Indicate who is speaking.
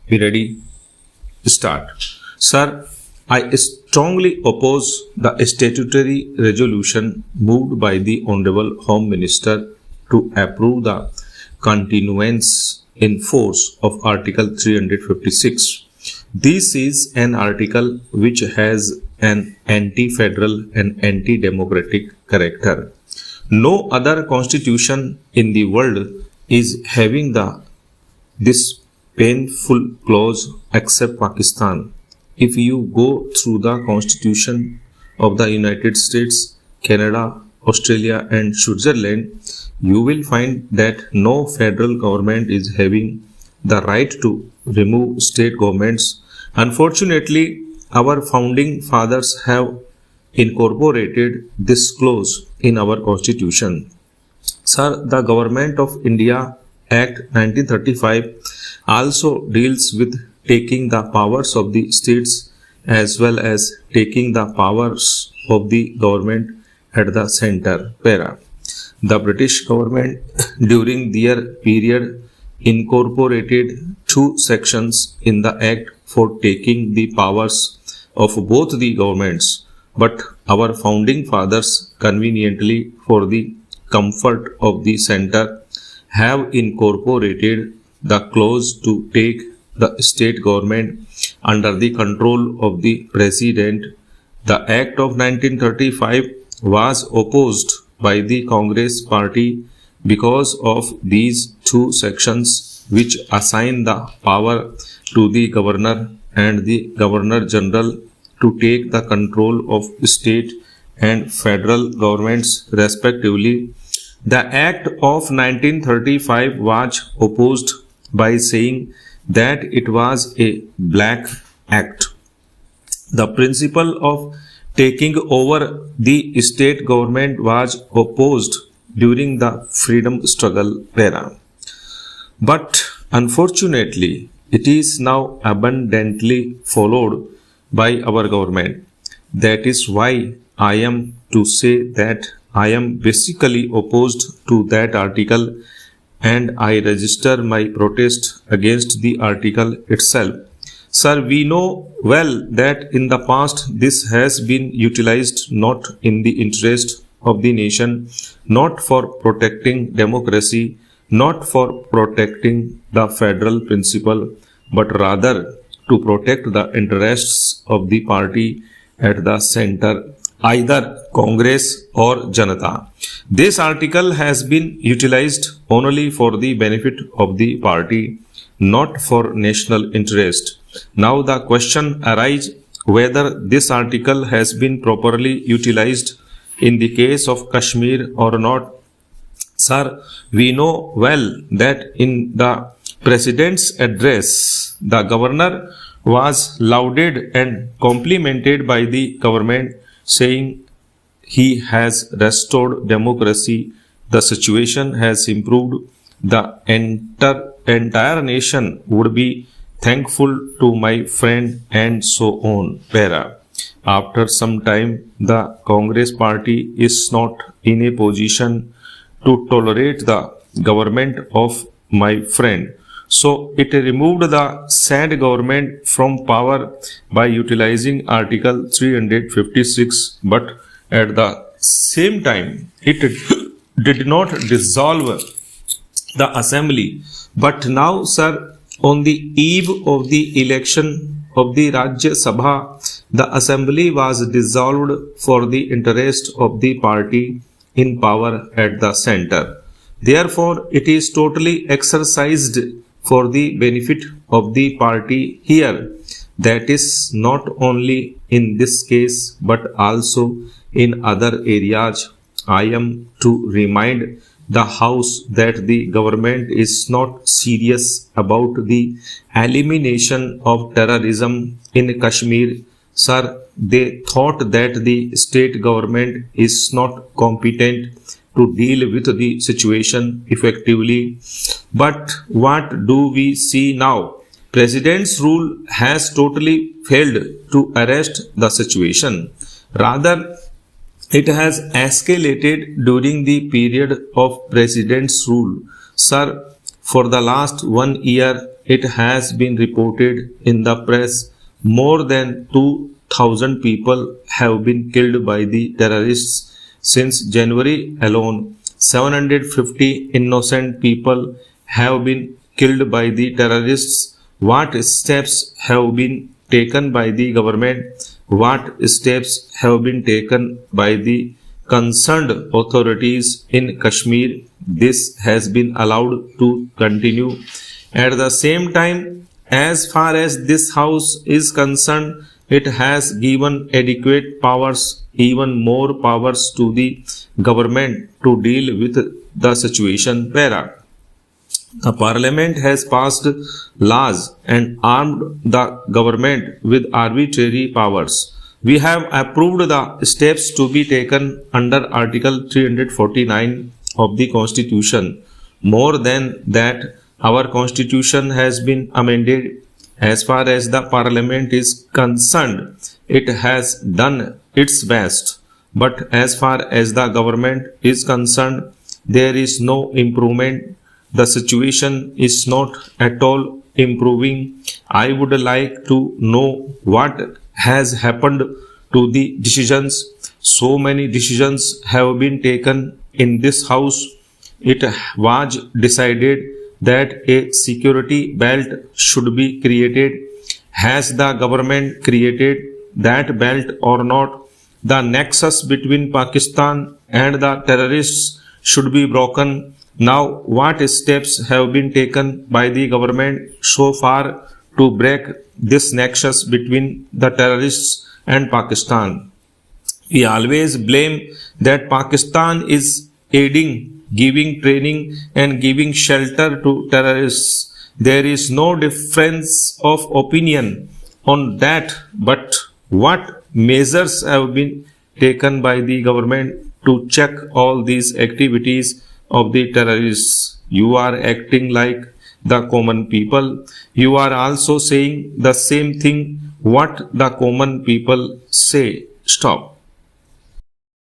Speaker 1: Be ready? Start. Sir, I strongly oppose the statutory resolution moved by the Honorable Home Minister to approve the continuance in force of Article 356. This is an article which has an anti-federal and anti-democratic character. No other constitution in the world is having this painful clause except Pakistan. If you go through the constitution of the United States, Canada, Australia and Switzerland, you will find that no federal government is having the right to remove state governments. Unfortunately, our founding fathers have incorporated this clause in our constitution. Sir, the Government of India Act 1935 also deals with taking the powers of the states as well as taking the powers of the government at the center. The British government during their period incorporated two sections in the act for taking the powers of both the governments, but our founding fathers conveniently for the comfort of the center have incorporated the clause to take the state government under the control of the president. The Act of 1935 was opposed by the Congress party because of these two sections which assign the power to the governor and the governor general to take the control of state and federal governments respectively. The Act of 1935 was opposed by saying that it was a black act. The principle of taking over the state government was opposed during the freedom struggle era. But unfortunately, it is now abundantly followed by our government. That is why I am to say that I am basically opposed to that article and I register my protest against the article itself. Sir, we know well that in the past this has been utilized not in the interest of the nation, not for protecting democracy, not for protecting the federal principle, but rather to protect the interests of the party at the center, either Congress or Janata. This article has been utilized only for the benefit of the party, not for national interest. Now the question arises whether this article has been properly utilized in the case of Kashmir or not. Sir, we know well that in the President's address, the governor was lauded and complimented by the government, saying he has restored democracy, the situation has improved, the entire nation would be thankful to my friend and so on. After some time, the Congress party is not in a position to tolerate the government of my friend. So it removed the said government from power by utilizing Article 356, but at the same time it did not dissolve the assembly. But now, sir, on the eve of the election of the Rajya Sabha, the assembly was dissolved for the interest of the party in power at the center. Therefore, it is totally exercised for the benefit of the party here. That is not only in this case but also in other areas. I am to remind the House that the government is not serious about the elimination of terrorism in Kashmir. Sir, they thought that the state government is not competent to deal with the situation effectively. But what do we see now? President's rule has totally failed to arrest the situation. Rather, it has escalated during the period of President's rule. Sir, for the last 1 year, it has been reported in the press more than 2,000 people have been killed by the terrorists since January alone. 750 innocent people have been killed by the terrorists. What steps have been taken by the government? What steps have been taken by the concerned authorities in Kashmir? This has been allowed to continue. At the same time, as far as this House is concerned, it has given adequate powers, even more powers to the government to deal with the situation. Para. The Parliament has passed laws and armed the government with arbitrary powers. We have approved the steps to be taken under Article 349 of the Constitution. More than that, our Constitution has been amended. As far as the Parliament is concerned, it has done its best. But as far as the government is concerned, there is no improvement. The situation is not at all improving. I would like to know what has happened to the decisions. So many decisions have been taken in this House. It was decided that a security belt should be created. Has the government created that belt or not? The nexus between Pakistan and the terrorists should be broken. Now, what steps have been taken by the government so far to break this nexus between the terrorists and Pakistan? We always blame that Pakistan is aiding, giving training and giving shelter to terrorists. There is no difference of opinion on that, but what measures have been taken by the government to check all these activities of the terrorists? You are acting like the common people. You are also saying the same thing what the common people say. Stop.